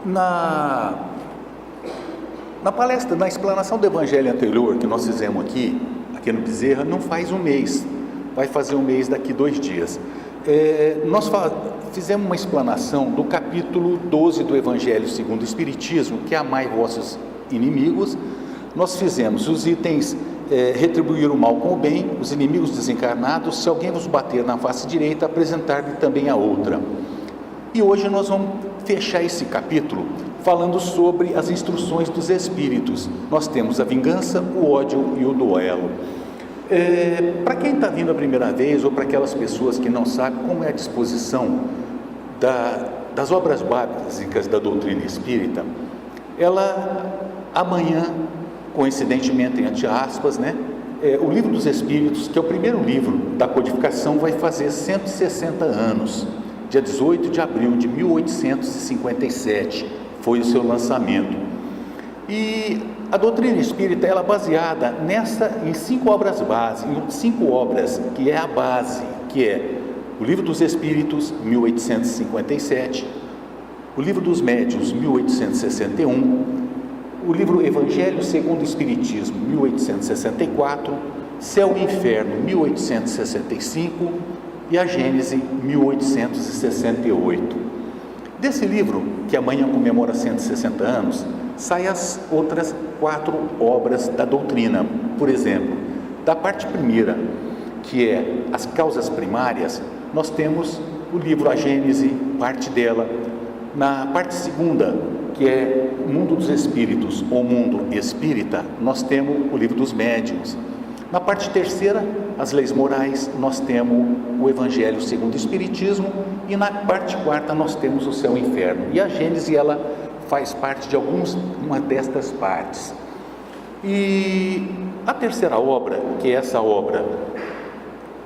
Na palestra, na explanação do Evangelho anterior que nós fizemos aqui no Bezerra, não faz um mês, vai fazer um mês daqui 2 dias. Nós fizemos uma explanação do capítulo 12 do Evangelho segundo o Espiritismo, que é amai vossos inimigos. Nós fizemos os itens: retribuir o mal com o bem, os inimigos desencarnados, se alguém vos bater na face direita, apresentar-lhe também a outra. E hoje nós vamos fechar esse capítulo falando sobre as instruções dos espíritos. Nós temos a vingança, o ódio e o duelo. Para quem está vindo a primeira vez, ou para aquelas pessoas que não sabem como é a disposição das obras básicas da doutrina espírita, ela amanhã, coincidentemente, entre aspas, o Livro dos Espíritos, que é o primeiro livro da codificação, vai fazer 160 anos. Dia 18 de abril de 1857 foi o seu lançamento. E a doutrina espírita, ela é baseada em 5 obras base, em 5 obras, que é a base, que é o Livro dos Espíritos, 1857, o Livro dos Médiuns, 1861, o livro Evangelho segundo o Espiritismo, 1864, Céu e Inferno, 1865, e a Gênese, 1868. Desse livro, que amanhã comemora 160 anos, saem as outras 4 obras da doutrina. Por exemplo, da parte primeira, que é as causas primárias, nós temos o livro A Gênese, parte dela. Na parte segunda, que é o Mundo dos Espíritos, ou Mundo Espírita, nós temos o Livro dos Médiuns. Na parte terceira, as leis morais, nós temos o Evangelho segundo o Espiritismo, e na parte quarta nós temos o Céu e o Inferno. E a Gênese, ela faz parte de uma destas partes. E a terceira obra, que é essa obra,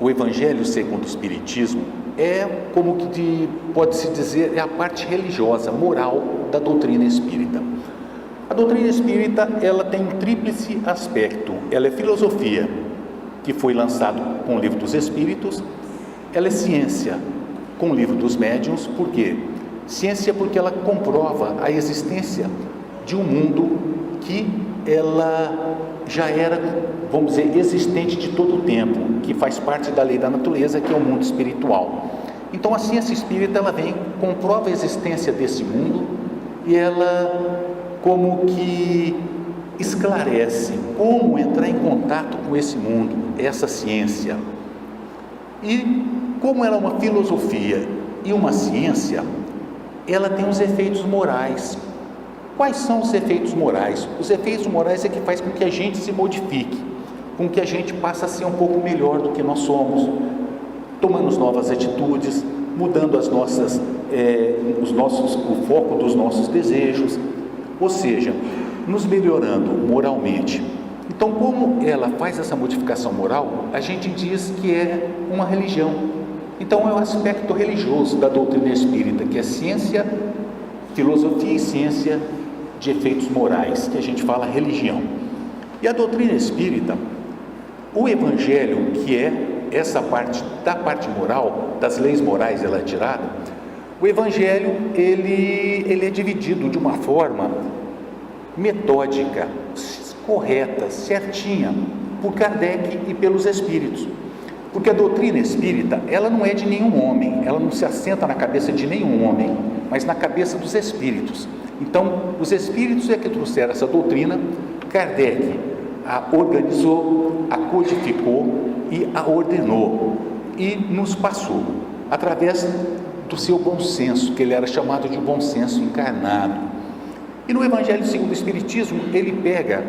o Evangelho segundo o Espiritismo, é como que pode-se dizer, é a parte religiosa, moral da doutrina espírita. A doutrina espírita, ela tem um tríplice aspecto. Ela é filosofia, que foi lançado com o Livro dos Espíritos. Ela é ciência, com o Livro dos Médiuns. Por quê? Ciência porque ela comprova a existência de um mundo que ela já era, vamos dizer, existente de todo o tempo, que faz parte da lei da natureza, que é o mundo espiritual. Então a ciência espírita, ela vem, comprova a existência desse mundo, e ela como que esclarece como entrar em contato com esse mundo, essa ciência. E como ela é uma filosofia e uma ciência, ela tem os efeitos morais. Quais são os efeitos morais? Os efeitos morais é que faz com que a gente se modifique, com que a gente passe a ser um pouco melhor do que nós somos, tomando novas atitudes, mudando o foco dos nossos desejos, ou seja, nos melhorando moralmente. Então, como ela faz essa modificação moral, a gente diz que é uma religião. Então, é o aspecto religioso da doutrina espírita, que é ciência, filosofia e ciência de efeitos morais, que a gente fala religião. E a doutrina espírita, o Evangelho, que é essa parte da parte moral, das leis morais, ela é tirada. O Evangelho, ele é dividido de uma forma metódica, correta, certinha, por Kardec e pelos espíritos. Porque a doutrina espírita, ela não é de nenhum homem, ela não se assenta na cabeça de nenhum homem, mas na cabeça dos espíritos. Então, os espíritos é que trouxeram essa doutrina. Kardec a organizou, a codificou e a ordenou, e nos passou, através do seu bom senso, que ele era chamado de bom senso encarnado. E no Evangelho segundo o Espiritismo, ele pega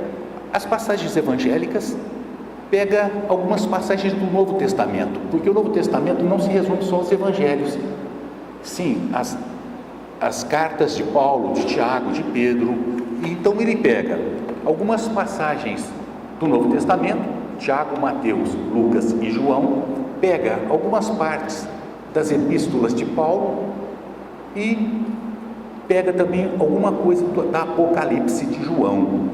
as passagens evangélicas, pega algumas passagens do Novo Testamento, porque o Novo Testamento não se resume só aos evangelhos. Sim, as cartas de Paulo, de Tiago, de Pedro. Então ele pega algumas passagens do Novo Testamento, Tiago, Mateus, Lucas e João, pega algumas partes das epístolas de Paulo e pega também alguma coisa da Apocalipse de João.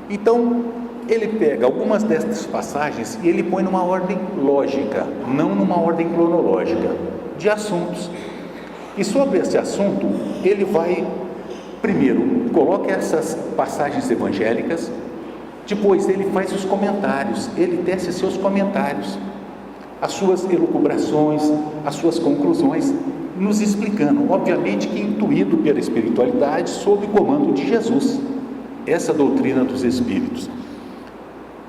Então, ele pega algumas dessas passagens e ele põe numa ordem lógica, não numa ordem cronológica, de assuntos. E sobre esse assunto, ele vai primeiro, coloca essas passagens evangélicas, depois ele faz os comentários, ele tece seus comentários, as suas elucubrações, as suas conclusões, nos explicando, obviamente que intuído pela espiritualidade, sob o comando de Jesus, essa doutrina dos Espíritos.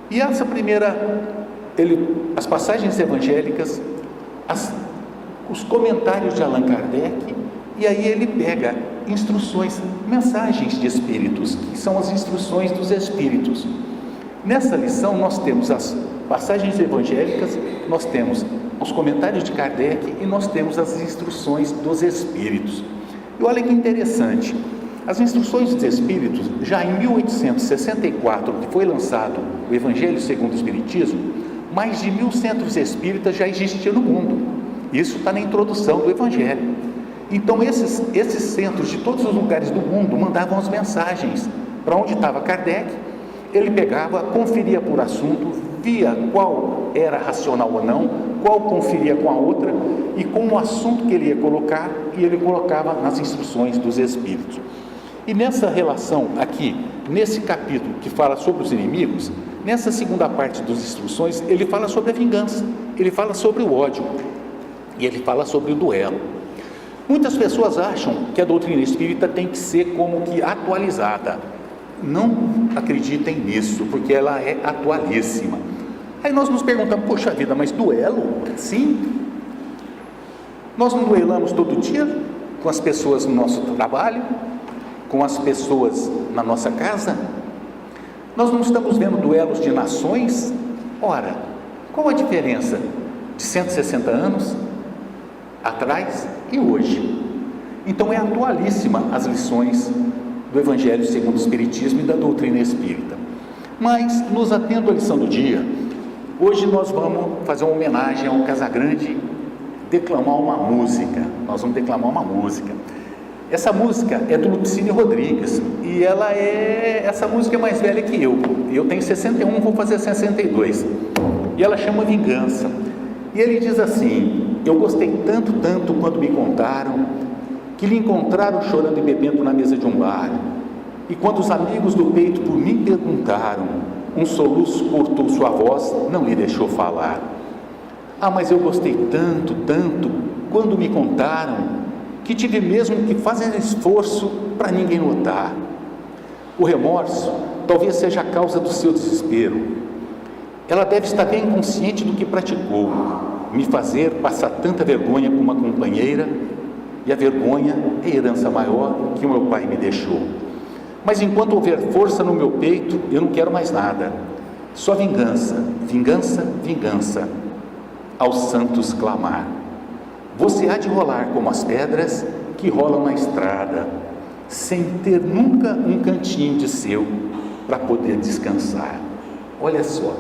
E essa primeira, as passagens evangélicas, os comentários de Allan Kardec, e aí ele pega instruções, mensagens de Espíritos, que são as instruções dos Espíritos. Nessa lição nós temos as passagens evangélicas, nós temos os comentários de Kardec e nós temos as instruções dos Espíritos. E olha que interessante, as instruções dos Espíritos, já em 1864, que foi lançado o Evangelho segundo o Espiritismo, mais de 1.000 centros espíritas já existiam no mundo. Isso está na introdução do Evangelho. Então esses centros de todos os lugares do mundo mandavam as mensagens para onde estava Kardec. Ele pegava, conferia por assunto, via qual era racional ou não, qual conferia com a outra, e com o assunto que ele ia colocar, e ele colocava nas instruções dos Espíritos. E nessa relação aqui, nesse capítulo que fala sobre os inimigos, nessa segunda parte das instruções, ele fala sobre a vingança, ele fala sobre o ódio, e ele fala sobre o duelo. Muitas pessoas acham que a doutrina espírita tem que ser como que atualizada. Não acreditem nisso, porque ela é atualíssima. Aí nós nos perguntamos, poxa vida, mas duelo? Sim. Nós não duelamos todo dia com as pessoas no nosso trabalho, com as pessoas na nossa casa? Nós não estamos vendo duelos de nações? Ora, qual a diferença de 160 anos atrás e hoje? Então é atualíssima as lições do Evangelho segundo o Espiritismo e da doutrina espírita. Mas, nos atendo à lição do dia, hoje nós vamos fazer uma homenagem ao Casagrande, declamar uma música. Nós vamos declamar uma música. Essa música é do Lupicínio Rodrigues, e essa música é mais velha que eu. Eu tenho 61, vou fazer 62. E ela chama Vingança. E ele diz assim: eu gostei tanto quando me contaram que lhe encontraram chorando e bebendo na mesa de um bar, e quando os amigos do peito por mim perguntaram, um soluço cortou sua voz, não lhe deixou falar. Ah, mas eu gostei tanto quando me contaram, que tive mesmo que fazer esforço para ninguém notar. O remorso talvez seja a causa do seu desespero. Ela deve estar bem consciente do que praticou, me fazer passar tanta vergonha com uma companheira, e a vergonha é a herança maior que o meu pai me deixou. Mas enquanto houver força no meu peito, eu não quero mais nada, só vingança, vingança, vingança, aos santos clamar. Você há de rolar como as pedras que rolam na estrada, sem ter nunca um cantinho de seu para poder descansar. Olha só,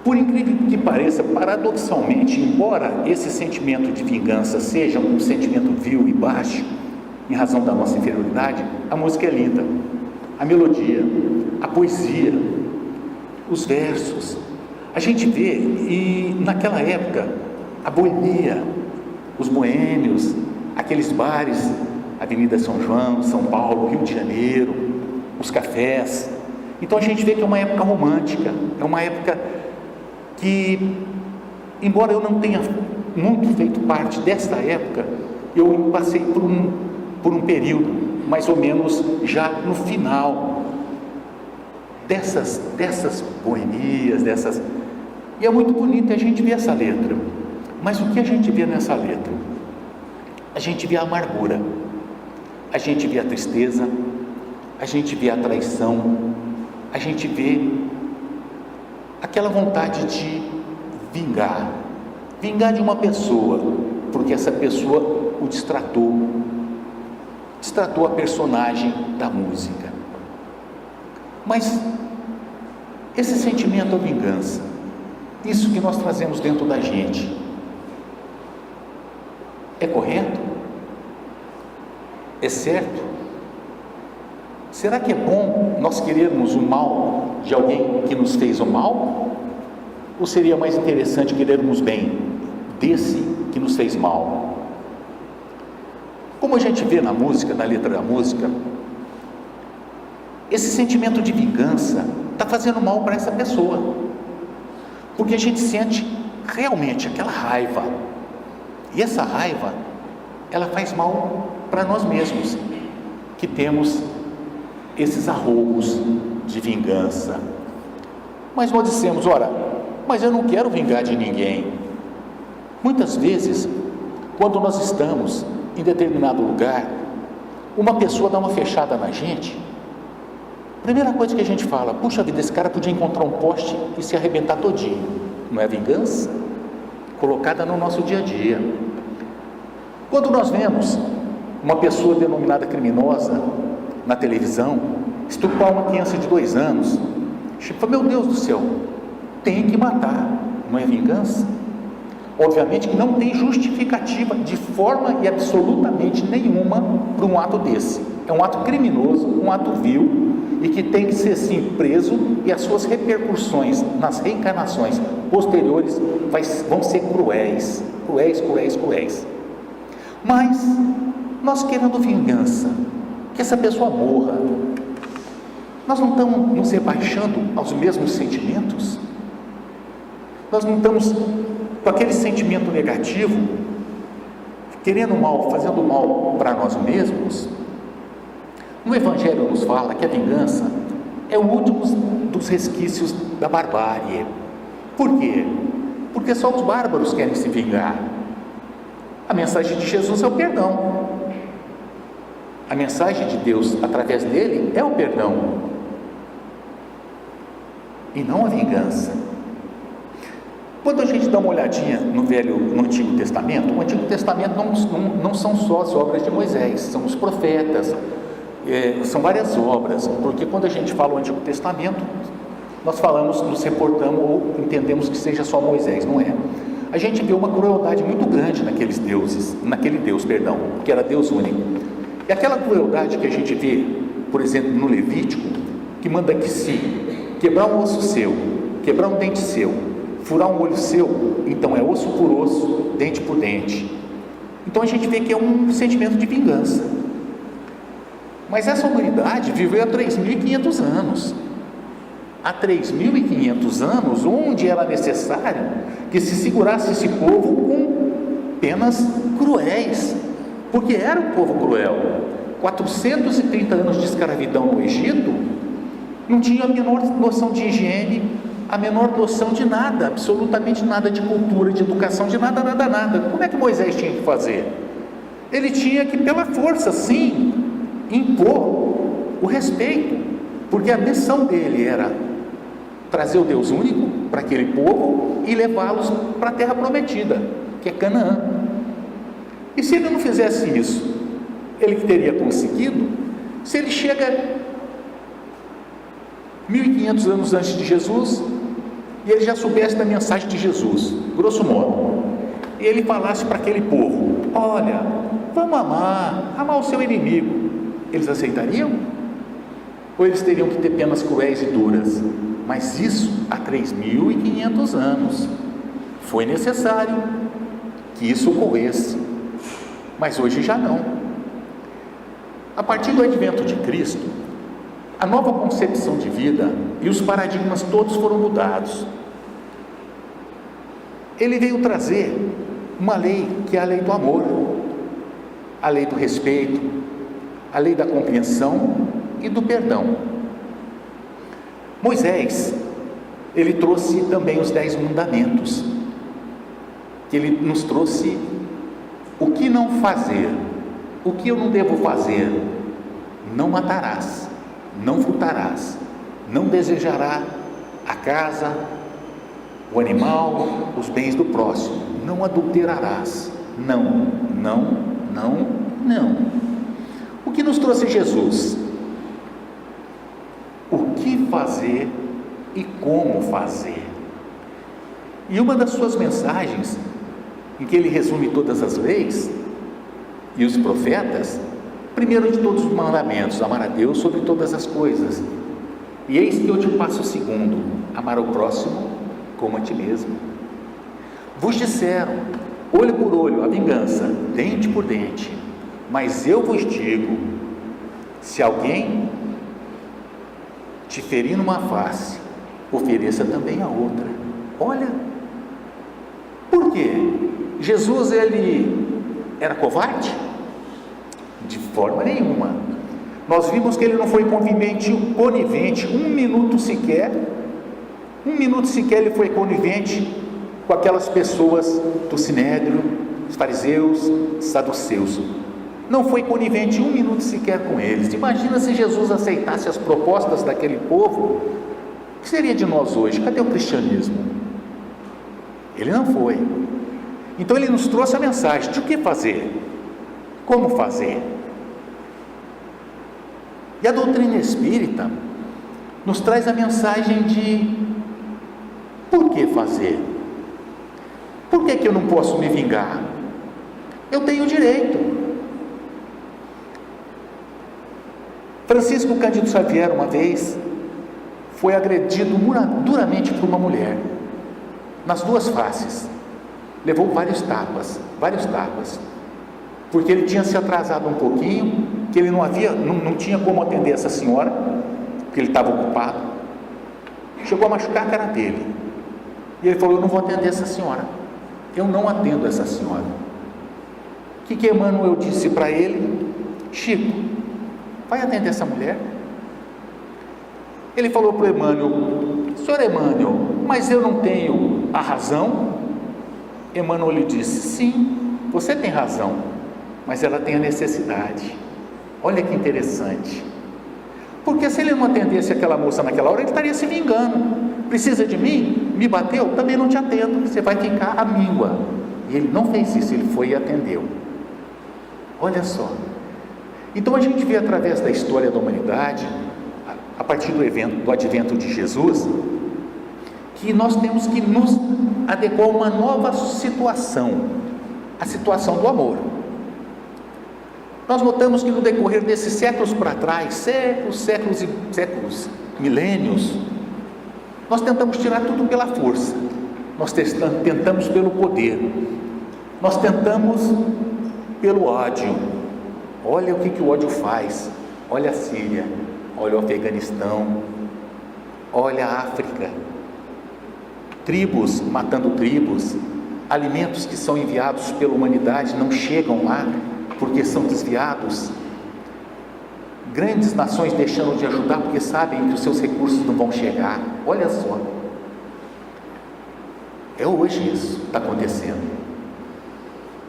por incrível que pareça, paradoxalmente, embora esse sentimento de vingança seja um sentimento vil e baixo, em razão da nossa inferioridade, a música é linda, a melodia, a poesia, os versos. A gente vê, e naquela época, a boemia, os boêmios, aqueles bares, Avenida São João, São Paulo, Rio de Janeiro, os cafés. Então a gente vê que é uma época romântica, é uma época que, embora eu não tenha muito feito parte dessa época, eu passei por um período, mais ou menos já no final dessas boemias, e é muito bonito a gente ver essa letra. Mas o que a gente vê nessa letra? A gente vê a amargura, a gente vê a tristeza, a gente vê a traição, a gente vê aquela vontade de vingar de uma pessoa, porque essa pessoa o destratou a personagem da música. Mas esse sentimento de vingança, isso que nós trazemos dentro da gente, é correto? É certo? Será que é bom nós querermos o mal de alguém que nos fez o mal? Ou seria mais interessante querermos bem desse que nos fez mal? Como a gente vê na música, na letra da música, esse sentimento de vingança está fazendo mal para essa pessoa, porque a gente sente realmente aquela raiva, e essa raiva, ela faz mal para nós mesmos, que temos esses arroubos de vingança. Mas nós dissemos, ora, mas eu não quero vingar de ninguém. Muitas vezes, quando nós estamos em determinado lugar, uma pessoa dá uma fechada na gente, a primeira coisa que a gente fala, puxa vida, esse cara podia encontrar um poste e se arrebentar todinho. Não é vingança? Colocada no nosso dia a dia. Quando nós vemos uma pessoa denominada criminosa na televisão estuprar uma criança de 2 anos, tipo, meu Deus do céu, tem que matar, não é vingança? Obviamente que não tem justificativa de forma e absolutamente nenhuma para um ato desse. É um ato criminoso, um ato vil, e que tem que ser sim preso, e as suas repercussões nas reencarnações posteriores vão ser cruéis, cruéis, cruéis, cruéis. Mas nós querendo vingança, que essa pessoa morra, nós não estamos nos rebaixando aos mesmos sentimentos? Nós não estamos com aquele sentimento negativo, querendo mal, fazendo mal para nós mesmos? No Evangelho nos fala que a vingança é o último dos resquícios da barbárie. Por quê? Porque só os bárbaros querem se vingar. A mensagem de Jesus é o perdão. A mensagem de Deus através dele é o perdão e não a vingança. Quando a gente dá uma olhadinha no Antigo Testamento, o Antigo Testamento não são só as obras de Moisés, são os profetas, são várias obras, porque quando a gente fala o Antigo Testamento, nós falamos, nos reportamos ou entendemos que seja só Moisés, não é? A gente vê uma crueldade muito grande naquele Deus, que era Deus único. E aquela crueldade que a gente vê, por exemplo, no Levítico, que manda que se quebrar um osso seu, quebrar um dente seu, furar um olho seu, então é osso por osso, dente por dente. Então a gente vê que é um sentimento de vingança. Mas essa humanidade viveu há 3.500 anos. Há 3.500 anos, onde era necessário que se segurasse esse povo com penas cruéis, porque era um povo cruel. 430 anos de escravidão no Egito, não tinha a menor noção de higiene, a menor noção de nada, absolutamente nada, de cultura, de educação, de nada. Como é que Moisés tinha que fazer? Ele tinha que, pela força, sim, impor o respeito, porque a missão dele era trazer o Deus único para aquele povo e levá-los para a terra prometida, que é Canaã. E se ele não fizesse isso, ele teria conseguido? Se ele chega 1.500 anos antes de Jesus e ele já soubesse da mensagem de Jesus, grosso modo, e ele falasse para aquele povo, olha, vamos amar o seu inimigo, eles aceitariam? Ou eles teriam que ter penas cruéis e duras? Mas isso há 3.500 anos foi necessário que isso ocorresse, mas hoje já não. A partir do advento de Cristo, a nova concepção de vida e os paradigmas todos foram mudados. Ele veio trazer uma lei que é a lei do amor, a lei do respeito, a lei da compreensão e do perdão. Moisés, ele trouxe também os 10 mandamentos, que ele nos trouxe o que não fazer, o que eu não devo fazer. Não matarás, não furtarás, não desejarás a casa, o animal, os bens do próximo, não adulterarás, não. O que nos trouxe Jesus? O que fazer e como fazer. E uma das suas mensagens, em que ele resume todas as leis e os profetas, primeiro de todos os mandamentos, amar a Deus sobre todas as coisas, e eis que eu te passo o segundo, amar o próximo como a ti mesmo. Vos disseram, olho por olho, a vingança, dente por dente, mas eu vos digo, se alguém te ferir numa face, ofereça também a outra. Olha, por quê? Jesus, ele era covarde? De forma nenhuma. Nós vimos que ele não foi conivente, um minuto sequer ele foi conivente com aquelas pessoas do Sinédrio, os fariseus, saduceus. Não foi conivente um minuto sequer com eles. Imagina se Jesus aceitasse as propostas daquele povo, o que seria de nós hoje? Cadê o cristianismo? Ele não foi. Então ele nos trouxe a mensagem de o que fazer, como fazer. E a doutrina espírita nos traz a mensagem de por que fazer? Por que eu não posso me vingar? Eu tenho direito. Francisco Cândido Xavier, uma vez, foi agredido duramente por uma mulher, nas duas faces. Levou vários tapas, porque ele tinha se atrasado um pouquinho, que ele não tinha como atender essa senhora, porque ele estava ocupado. Chegou a machucar a cara dele. E ele falou: eu não vou atender essa senhora. Eu não atendo essa senhora. O que Emmanuel disse para ele? Chico, vai atender essa mulher? Ele falou para o Emmanuel: senhor Emmanuel, mas eu não tenho a razão? Emmanuel lhe disse: sim, você tem razão, mas ela tem a necessidade. Olha que interessante, porque se ele não atendesse aquela moça naquela hora, ele estaria se vingando. Precisa de mim? Me bateu? Também não te atendo, você vai ficar à míngua. E ele não fez isso, ele foi e atendeu. Olha só. Então a gente vê através da história da humanidade, a partir do advento de Jesus, que nós temos que nos adequar a uma nova situação, a situação do amor. Nós notamos que no decorrer desses séculos para trás, séculos, milênios, nós tentamos tirar tudo pela força, nós tentamos pelo poder, nós tentamos pelo ódio. Olha o que o ódio faz. Olha a Síria, olha o Afeganistão, olha a África, tribos matando tribos, alimentos que são enviados pela humanidade não chegam lá porque são desviados, grandes nações deixando de ajudar porque sabem que os seus recursos não vão chegar. Olha só, é hoje isso está acontecendo.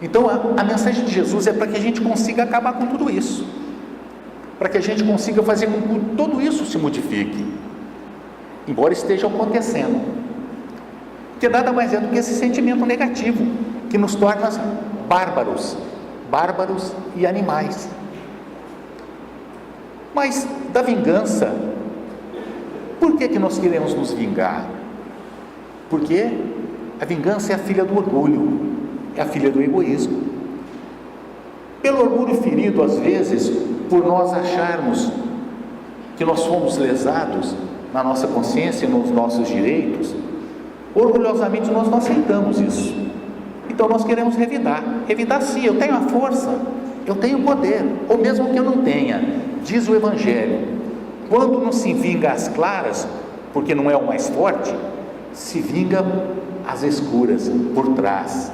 Então a mensagem de Jesus é para que a gente consiga acabar com tudo isso, para que a gente consiga fazer com que tudo isso se modifique, embora esteja acontecendo, que nada mais é do que esse sentimento negativo que nos torna bárbaros e animais. Mas da vingança, por que nós queremos nos vingar? Porque a vingança é a filha do orgulho, é a filha do egoísmo. Pelo orgulho ferido, às vezes, por nós acharmos que nós fomos lesados na nossa consciência e nos nossos direitos, orgulhosamente nós não aceitamos isso. Então nós queremos revidar sim, eu tenho a força, eu tenho o poder, ou mesmo que eu não tenha. Diz o Evangelho, quando não se vinga às claras, porque não é o mais forte, se vinga às escuras, por trás,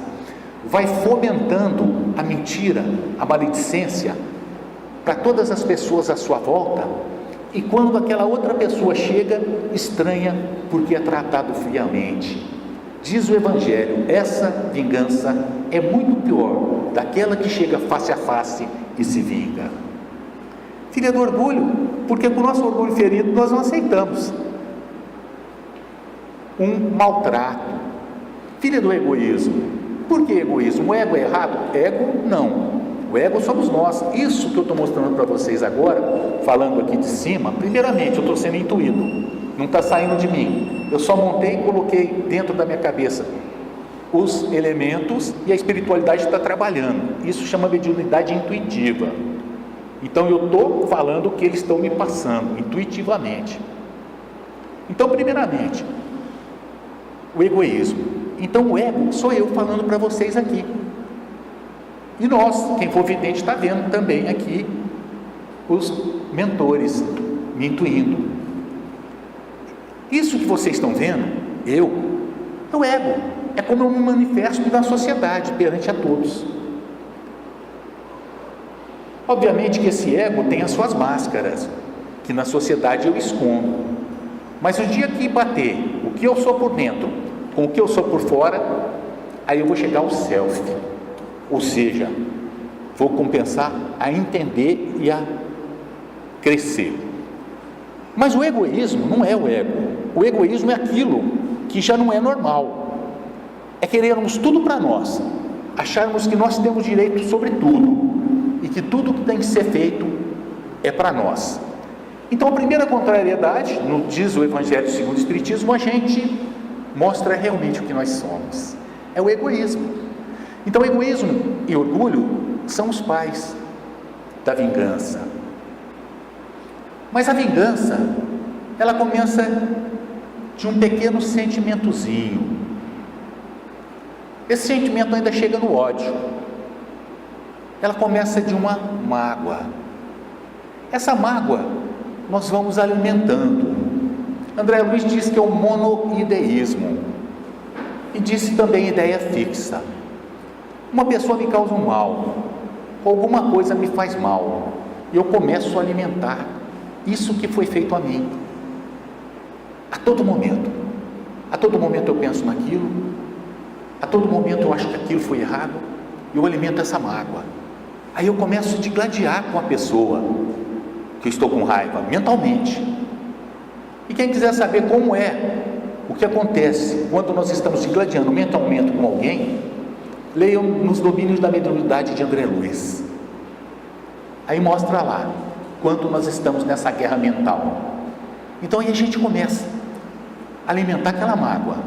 vai fomentando a mentira, a maledicência para todas as pessoas à sua volta, e quando aquela outra pessoa chega, estranha porque é tratado friamente. Diz o Evangelho, essa vingança é muito pior daquela que chega face a face e se vinga. Filha do orgulho, porque com o nosso orgulho ferido nós não aceitamos um maltrato. Filha do egoísmo, por que egoísmo? O ego é errado? Ego não, o ego somos nós. Isso que eu estou mostrando para vocês agora, falando aqui de cima, primeiramente eu estou sendo intuído, não está saindo de mim. Eu só montei e coloquei dentro da minha cabeça os elementos e a espiritualidade está trabalhando. Isso chama mediunidade intuitiva. Então eu estou falando o que eles estão me passando intuitivamente. Então, primeiramente, o egoísmo. Então o ego sou eu falando para vocês aqui. E nós, quem for vidente, está vendo também aqui os mentores me intuindo. Isso que vocês estão vendo, é o ego. É como eu me manifesto na sociedade, perante a todos. Obviamente que esse ego tem as suas máscaras, que na sociedade eu escondo. Mas o dia que bater o que eu sou por dentro com o que eu sou por fora, aí eu vou chegar ao self. Ou seja, vou começar a entender e a crescer. Mas o egoísmo não é o ego. O egoísmo é aquilo que já não é normal. É querermos tudo para nós, acharmos que nós temos direito sobre tudo e que tudo que tem que ser feito é para nós. Então, a primeira contrariedade, no diz o Evangelho segundo o Espiritismo, a gente mostra realmente o que nós somos. É o egoísmo. Então, egoísmo e orgulho são os pais da vingança. Mas a vingança, ela começa de um pequeno sentimentozinho. Esse sentimento ainda chega no ódio. Ela começa de uma mágoa. Essa mágoa nós vamos alimentando. André Luiz diz que é o monoideísmo e disse também ideia fixa. Uma pessoa me causa um mal, alguma coisa me faz mal, e eu começo a alimentar isso que foi feito a mim. A todo momento eu penso naquilo, a todo momento eu acho que aquilo foi errado, e eu alimento essa mágoa. Aí eu começo a digladiar com a pessoa que eu estou com raiva, mentalmente. E quem quiser saber como é o que acontece quando nós estamos digladiando mentalmente com alguém, leiam nos Domínios da Mediunidade de André Luiz. Aí mostra lá quanto nós estamos nessa guerra mental. Então aí a gente começa a alimentar aquela mágoa,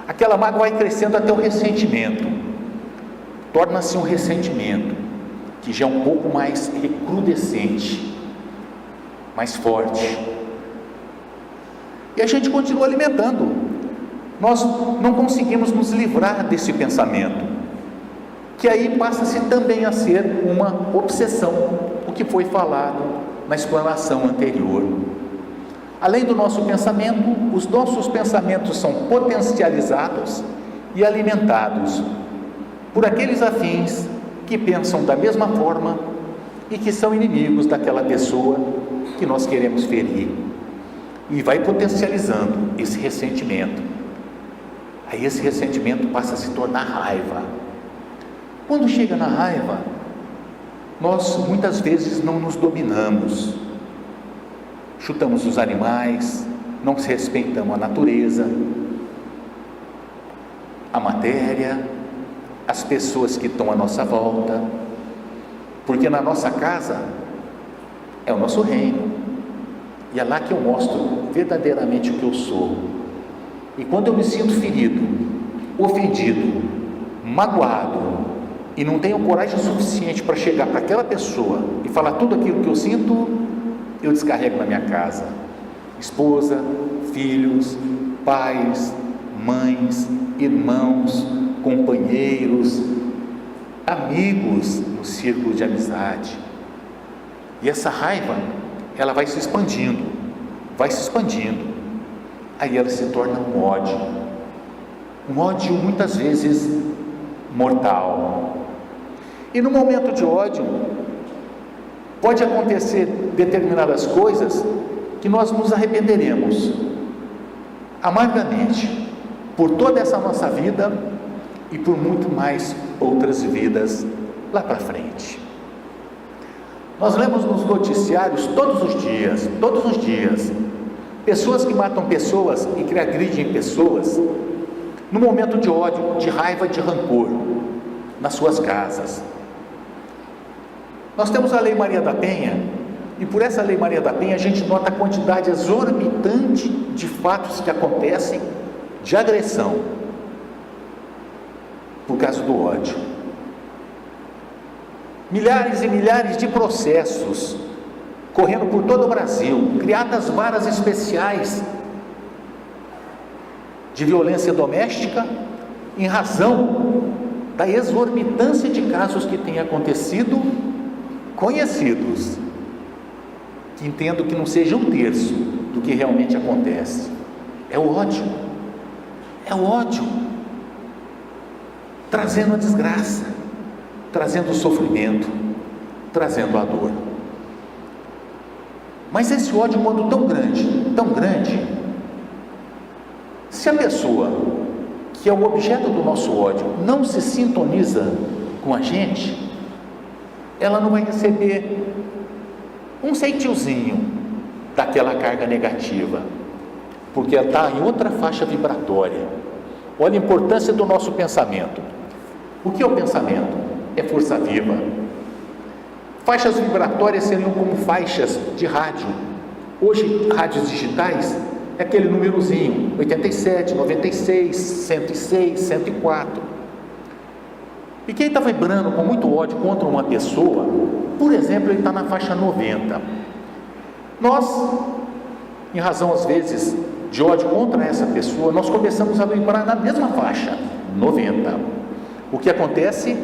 aquela mágoa vai crescendo até o ressentimento, torna-se um ressentimento que já é um pouco mais recrudescente, mais forte, e a gente continua alimentando. Nós não conseguimos nos livrar desse pensamento, que aí passa-se também a ser uma obsessão, o que foi falado na explanação anterior. Além do nosso pensamento, os nossos pensamentos são potencializados e alimentados por aqueles afins que pensam da mesma forma e que são inimigos daquela pessoa que nós queremos ferir, e vai potencializando esse ressentimento. Aí esse ressentimento passa a se tornar raiva. Quando chega na raiva, nós muitas vezes não nos dominamos, chutamos os animais, não respeitamos a natureza, a matéria, as pessoas que estão à nossa volta, porque na nossa casa é o nosso reino, e é lá que eu mostro verdadeiramente o que eu sou. E quando eu me sinto ferido, ofendido, magoado, e não tenho coragem suficiente para chegar para aquela pessoa e falar tudo aquilo que eu sinto, eu descarrego na minha casa. Esposa, filhos, pais, mães, irmãos, companheiros, amigos no círculo de amizade. E essa raiva, ela vai se expandindo, aí ela se torna um ódio muitas vezes mortal. E no momento de ódio, pode acontecer determinadas coisas que nós nos arrependeremos amargamente por toda essa nossa vida e por muito mais outras vidas lá para frente. Nós lemos nos noticiários todos os dias, pessoas que matam pessoas e que agridem pessoas no momento de ódio, de raiva, de rancor, nas suas casas. Nós temos a Lei Maria da Penha, e por essa Lei Maria da Penha a gente nota a quantidade exorbitante de fatos que acontecem de agressão por causa do ódio. Milhares e milhares de processos correndo por todo o Brasil, criadas varas especiais de violência doméstica em razão da exorbitância de casos que têm acontecido, conhecidos, que entendo que não seja um terço do que realmente acontece. É o ódio. É o ódio. Trazendo a desgraça, trazendo o sofrimento, trazendo a dor. Mas esse ódio, quando tão grande, se a pessoa que é o objeto do nosso ódio não se sintoniza com a gente, ela não vai receber um centiozinho daquela carga negativa, porque ela está em outra faixa vibratória. Olha a importância do nosso pensamento. O que é o pensamento? É força viva. Faixas vibratórias seriam como faixas de rádio. Hoje, rádios digitais é aquele númerozinho, 87, 96, 106, 104. E quem está vibrando com muito ódio contra uma pessoa, por exemplo, ele está na faixa 90. Nós, em razão às vezes de ódio contra essa pessoa, nós começamos a vibrar na mesma faixa, 90. O que acontece?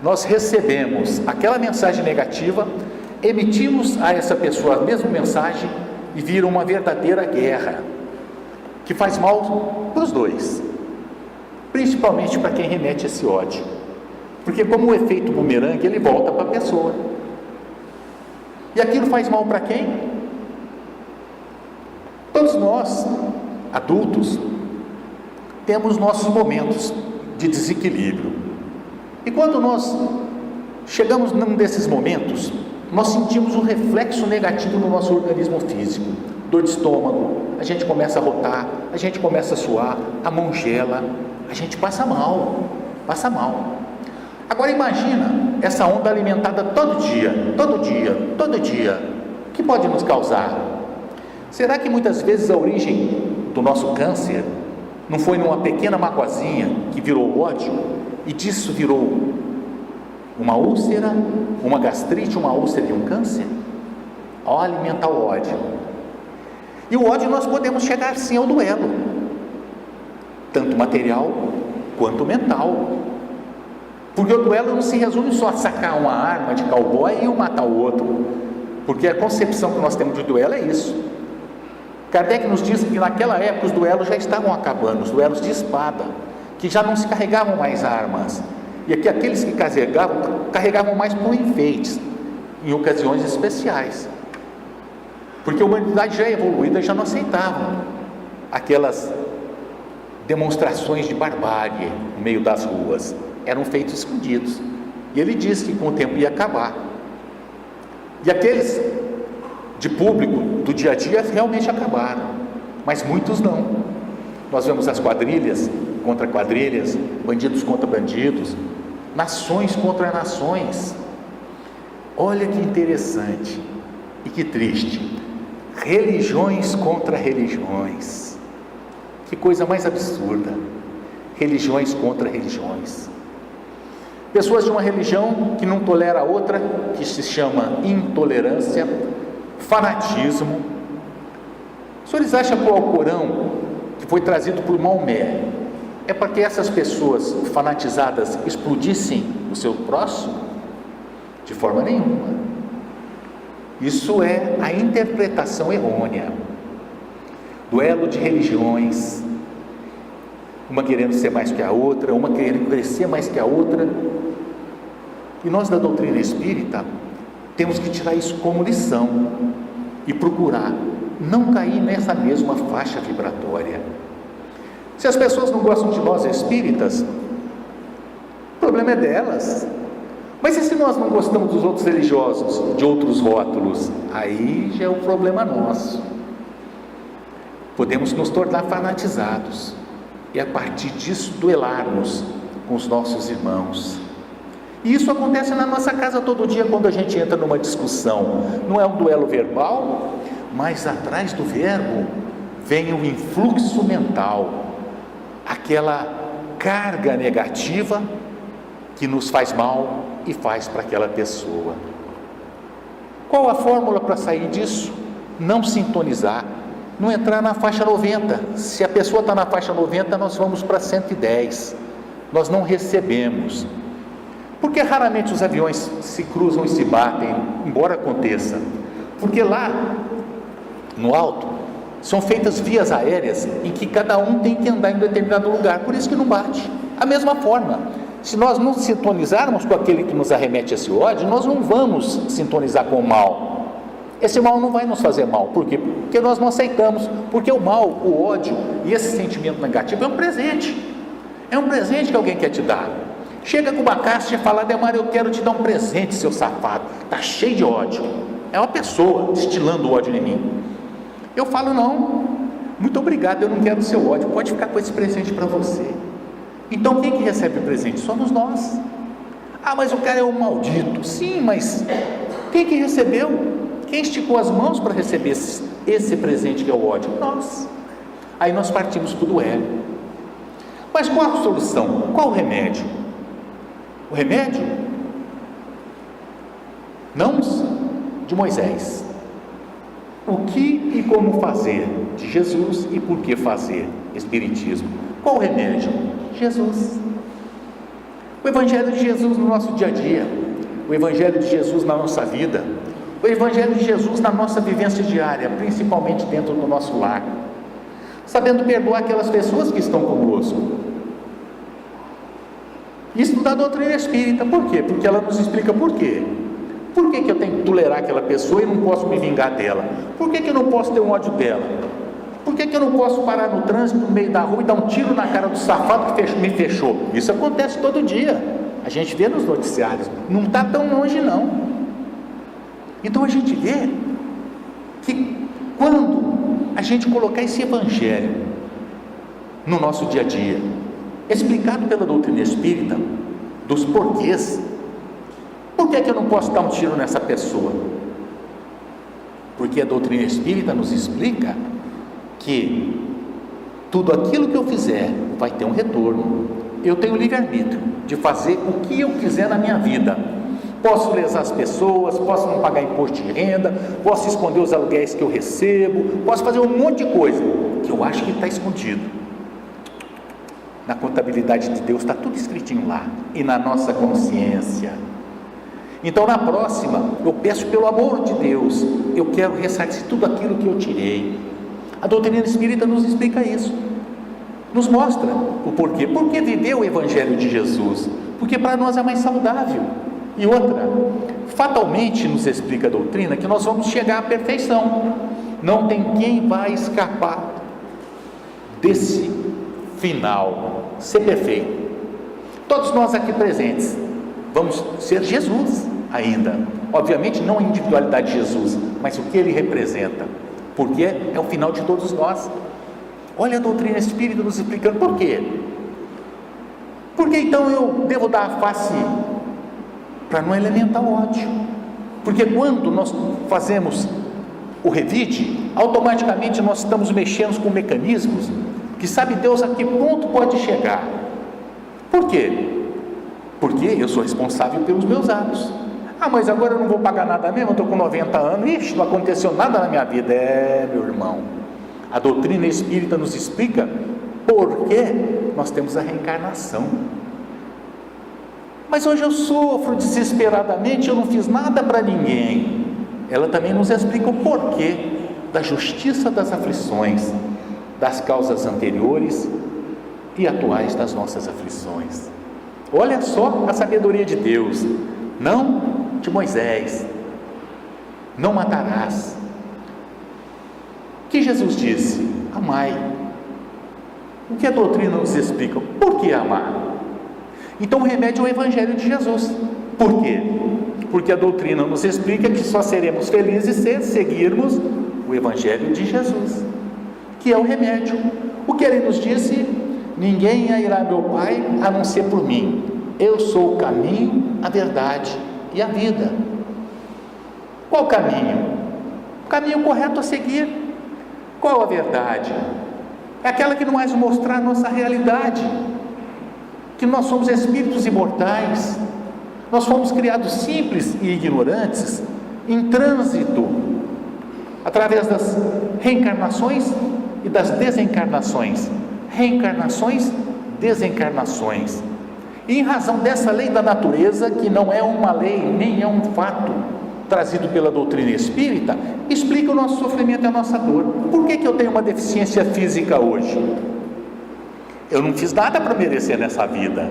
Nós recebemos aquela mensagem negativa, emitimos a essa pessoa a mesma mensagem e vira uma verdadeira guerra, que faz mal para os dois, principalmente para quem remete esse ódio, porque como o efeito bumerangue, ele volta para a pessoa, e aquilo faz mal para quem? Todos nós, adultos, temos nossos momentos de desequilíbrio, e quando nós chegamos num desses momentos, nós sentimos um reflexo negativo no nosso organismo físico, dor de estômago, a gente começa a rotar, a gente começa a suar, a mão gela, a gente passa mal. Agora imagina essa onda alimentada todo dia, o que pode nos causar? Será que muitas vezes a origem do nosso câncer não foi numa pequena magoazinha que virou ódio, e disso virou uma úlcera, uma gastrite, uma úlcera e um câncer? Ao alimentar o ódio. E o ódio nós podemos chegar sim ao duelo, tanto material quanto mental. Porque o duelo não se resume só a sacar uma arma de cowboy e um matar o outro, porque a concepção que nós temos de duelo é isso. Kardec nos diz que naquela época os duelos já estavam acabando, os duelos de espada, que já não se carregavam mais armas, e que aqueles que carregavam mais por enfeites, em ocasiões especiais, porque a humanidade já evoluída já não aceitava aquelas demonstrações de barbárie no meio das ruas, eram feitos escondidos, e ele disse que com o tempo ia acabar, e aqueles de público do dia a dia realmente acabaram, mas muitos não. Nós vemos as quadrilhas contra quadrilhas, bandidos contra bandidos, nações contra nações. Olha que interessante e que triste, religiões contra religiões. Que coisa mais absurda, religiões contra religiões. Pessoas de uma religião que não tolera a outra, que se chama intolerância, fanatismo. Os senhores acham que o Alcorão, que foi trazido por Maomé, é para que essas pessoas fanatizadas explodissem o seu próximo? De forma nenhuma. Isso é a interpretação errônea. Duelo de religiões, uma querendo ser mais que a outra, uma querendo crescer mais que a outra. E nós da doutrina espírita temos que tirar isso como lição e procurar não cair nessa mesma faixa vibratória. Se as pessoas não gostam de nós espíritas, o problema é delas. Mas e se nós não gostamos dos outros religiosos, de outros rótulos? Aí já é o problema nosso. Podemos nos tornar fanatizados e a partir disso duelarmos com os nossos irmãos. E isso acontece na nossa casa todo dia quando a gente entra numa discussão. Não é um duelo verbal, mas atrás do verbo vem o influxo mental, aquela carga negativa que nos faz mal e faz para aquela pessoa. Qual a fórmula para sair disso? Não sintonizar, não entrar na faixa 90. Se a pessoa está na faixa 90, nós vamos para 110. Nós não recebemos. Porque raramente os aviões se cruzam e se batem, embora aconteça. Porque lá, no alto, São feitas vias aéreas em que cada um tem que andar em determinado lugar, por isso que não bate. A mesma forma, se nós não sintonizarmos com aquele que nos arremete esse ódio, nós não vamos sintonizar com o mal. Esse mal não vai nos fazer mal. Por quê? Porque nós não aceitamos. Porque o mal, o ódio e esse sentimento negativo é um presente. É um presente que alguém quer te dar. Chega com uma caixa e fala: Ademar, eu quero te dar um presente, seu safado. Está cheio de ódio. É uma pessoa destilando ódio em mim. Eu falo: não, muito obrigado, eu não quero o seu ódio. Pode ficar com esse presente para você. Então quem que recebe o presente? Somos nós. Ah, mas o cara é um maldito. Sim, mas quem que recebeu? Quem esticou as mãos para receber esse presente que é o ódio? Nós. Aí nós partimos para o duelo. Mas qual a solução? Qual o remédio? O remédio? Não de Moisés. O que e como fazer? De Jesus. E por que fazer? Espiritismo. Qual o remédio? Jesus. O Evangelho de Jesus no nosso dia a dia. O Evangelho de Jesus na nossa vida. O Evangelho de Jesus na nossa vivência diária, principalmente dentro do nosso lar, sabendo perdoar aquelas pessoas que estão conosco. Isso da doutrina espírita. Por quê? Porque ela nos explica por quê. Por que eu tenho que tolerar aquela pessoa e não posso me vingar dela? Por que eu não posso ter um ódio dela? Por que eu não posso parar no trânsito, no meio da rua, e dar um tiro na cara do safado que me fechou? Isso acontece todo dia. A gente vê nos noticiários. Não está tão longe, não. Então a gente vê que quando a gente colocar esse Evangelho no nosso dia a dia, explicado pela doutrina espírita, dos porquês, por que eu não posso dar um tiro nessa pessoa? Porque a doutrina espírita nos explica que tudo aquilo que eu fizer vai ter um retorno. Eu tenho livre-arbítrio de fazer o que eu quiser na minha vida. Posso lesar as pessoas, posso não pagar imposto de renda, posso esconder os aluguéis que eu recebo, posso fazer um monte de coisa que eu acho que está escondido. Na contabilidade de Deus está tudo escritinho lá, e na nossa consciência. Então na próxima, eu peço pelo amor de Deus, eu quero ressarcir tudo aquilo que eu tirei. A doutrina espírita nos explica isso, nos mostra o porquê. Por que viver o Evangelho de Jesus? Porque para nós é mais saudável. E outra, fatalmente nos explica a doutrina que nós vamos chegar à perfeição. Não tem quem vai escapar desse final, ser perfeito. Todos nós aqui presentes vamos ser Jesus ainda. Obviamente não a individualidade de Jesus, mas o que ele representa, porque é o final de todos nós. Olha a doutrina espírita nos explicando por quê. Por que então eu devo dar a face para não alimentar o ódio? Porque quando nós fazemos o revide, automaticamente nós estamos mexendo com mecanismos que sabe Deus a que ponto pode chegar. Por quê? Porque eu sou responsável pelos meus atos. Ah, mas agora eu não vou pagar nada mesmo, eu estou com 90 anos, ixi, não aconteceu nada na minha vida. Meu irmão, a doutrina espírita nos explica por que nós temos a reencarnação. Mas hoje eu sofro desesperadamente, eu não fiz nada para ninguém. Ela também nos explica o porquê da justiça das aflições, das causas anteriores e atuais das nossas aflições. Olha só a sabedoria de Deus. Não de Moisés, não matarás. O que Jesus disse? Amai. O que a doutrina nos explica? Por que amar? Então o remédio é o Evangelho de Jesus. Por quê? Porque a doutrina nos explica que só seremos felizes se seguirmos o Evangelho de Jesus, que é o remédio. O que ele nos disse? Ninguém irá ao meu Pai a não ser por mim. Eu sou o caminho, a verdade e a vida. Qual caminho? O caminho correto a seguir. Qual a verdade? É aquela que não vai nos mostrar a nossa realidade, que nós somos espíritos imortais, nós fomos criados simples e ignorantes, em trânsito, através das reencarnações e das desencarnações. Reencarnações, desencarnações. E em razão dessa lei da natureza, que não é uma lei, nem é um fato trazido pela doutrina espírita, explica o nosso sofrimento e a nossa dor. Por que eu tenho uma deficiência física hoje? Eu não fiz nada para merecer nessa vida,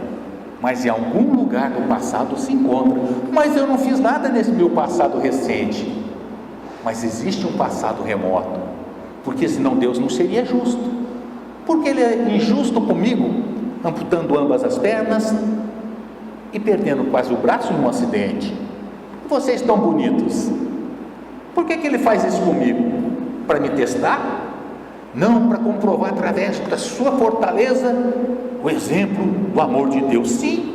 mas em algum lugar do passado se encontra. Mas eu não fiz nada nesse meu passado recente, mas existe um passado remoto, porque senão Deus não seria justo. Porque Ele é injusto comigo, amputando ambas as pernas e perdendo quase o braço em um acidente. Vocês tão bonitos, por que Ele faz isso comigo? Para me testar? Não, para comprovar através da sua fortaleza o exemplo do amor de Deus. Sim,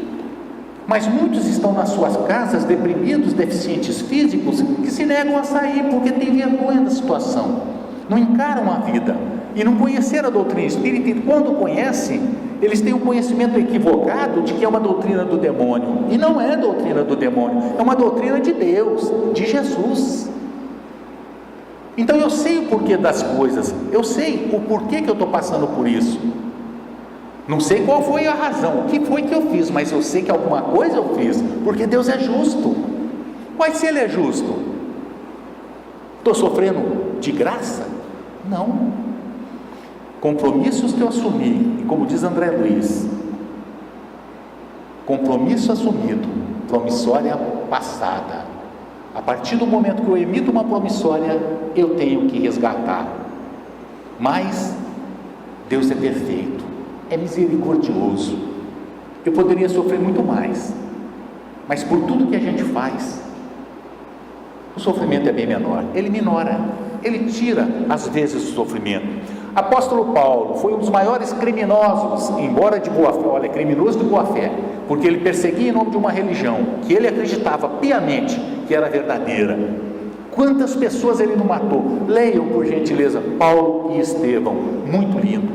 mas muitos estão nas suas casas deprimidos, deficientes físicos, que se negam a sair porque têm vergonha da situação, não encaram a vida e não conheceram a doutrina espírita. E quando conhecem, eles têm um conhecimento equivocado de que é uma doutrina do demônio, e não é doutrina do demônio, é uma doutrina de Deus, de Jesus. Então eu sei o porquê das coisas, eu sei o porquê que eu estou passando por isso. Não sei qual foi a razão, o que foi que eu fiz, mas eu sei que alguma coisa eu fiz, porque Deus é justo. Mas se Ele é justo, estou sofrendo de graça? Não. Compromissos que eu assumi, e como diz André Luiz, compromisso assumido, promissória passada. A partir do momento que eu emito uma promissória, eu tenho que resgatar. Mas Deus é perfeito, é misericordioso. Eu poderia sofrer muito mais, mas por tudo que a gente faz, o sofrimento é bem menor. Ele minora, Ele tira às vezes o sofrimento. Apóstolo Paulo foi um dos maiores criminosos, embora de boa fé. Olha, criminoso de boa fé, porque ele perseguia em nome de uma religião que ele acreditava piamente que era verdadeira. Quantas pessoas ele não matou? Leiam por gentileza Paulo e Estevão, muito lindo.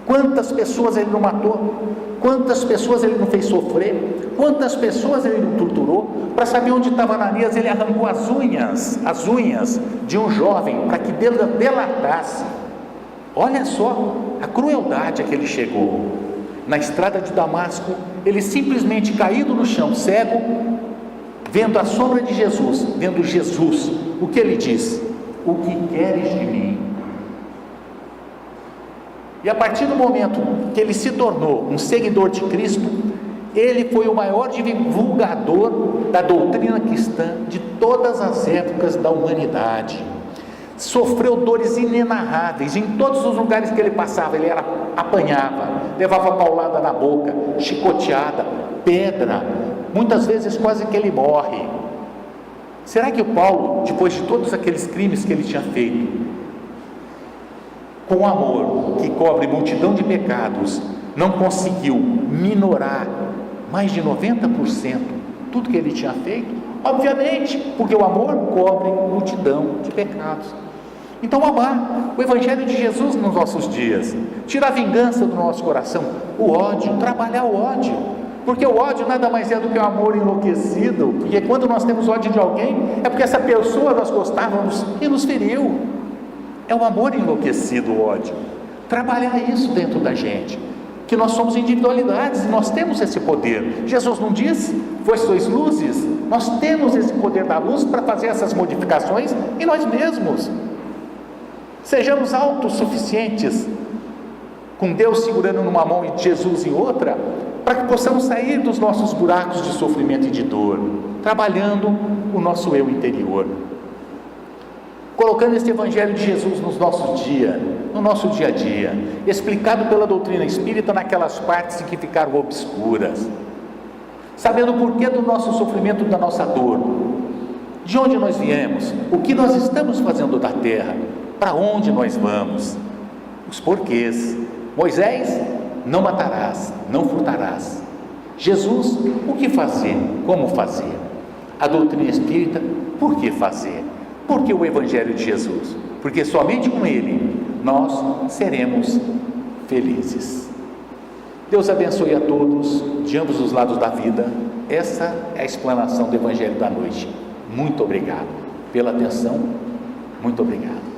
Quantas pessoas ele não matou? Quantas pessoas ele não fez sofrer? Quantas pessoas ele não torturou? Para saber onde estava Ananias, ele arrancou as unhas de um jovem para que delatasse. Olha só a crueldade a que ele chegou. Na estrada de Damasco, ele simplesmente caído no chão, cego, vendo a sombra de Jesus, vendo Jesus, o que ele diz? O que queres de mim? E a partir do momento que ele se tornou um seguidor de Cristo, ele foi o maior divulgador da doutrina cristã de todas as épocas da humanidade. Sofreu dores inenarráveis, em todos os lugares que ele passava, ele apanhava, levava paulada na boca, chicoteada, pedra, muitas vezes quase que ele morre. Será que o Paulo, depois de todos aqueles crimes que ele tinha feito, com amor que cobre multidão de pecados, não conseguiu minorar mais de 90% tudo que ele tinha feito? Obviamente, porque o amor cobre multidão de pecados. Então, amar o Evangelho de Jesus nos nossos dias, tirar a vingança do nosso coração, o ódio, trabalhar o ódio, porque o ódio nada mais é do que o amor enlouquecido, porque quando nós temos ódio de alguém, é porque essa pessoa nós gostávamos e nos feriu. É o amor enlouquecido, o ódio. Trabalhar isso dentro da gente, que nós somos individualidades e nós temos esse poder. Jesus não disse: vós sois luzes? Nós temos esse poder da luz para fazer essas modificações em nós mesmos. Sejamos autossuficientes, com Deus segurando numa mão e Jesus em outra, para que possamos sair dos nossos buracos de sofrimento e de dor, trabalhando o nosso eu interior, colocando este Evangelho de Jesus no nosso dia a dia, explicado pela doutrina espírita naquelas partes em que ficaram obscuras, sabendo o porquê do nosso sofrimento, da nossa dor, de onde nós viemos, o que nós estamos fazendo da terra, para onde nós vamos, os porquês. Moisés: não matarás, não furtarás. Jesus: o que fazer, como fazer. A doutrina espírita: por que fazer? Porque o Evangelho de Jesus, porque somente com ele nós seremos felizes. Deus abençoe a todos de ambos os lados da vida. Essa é a explanação do Evangelho da noite. Muito obrigado pela atenção, muito obrigado.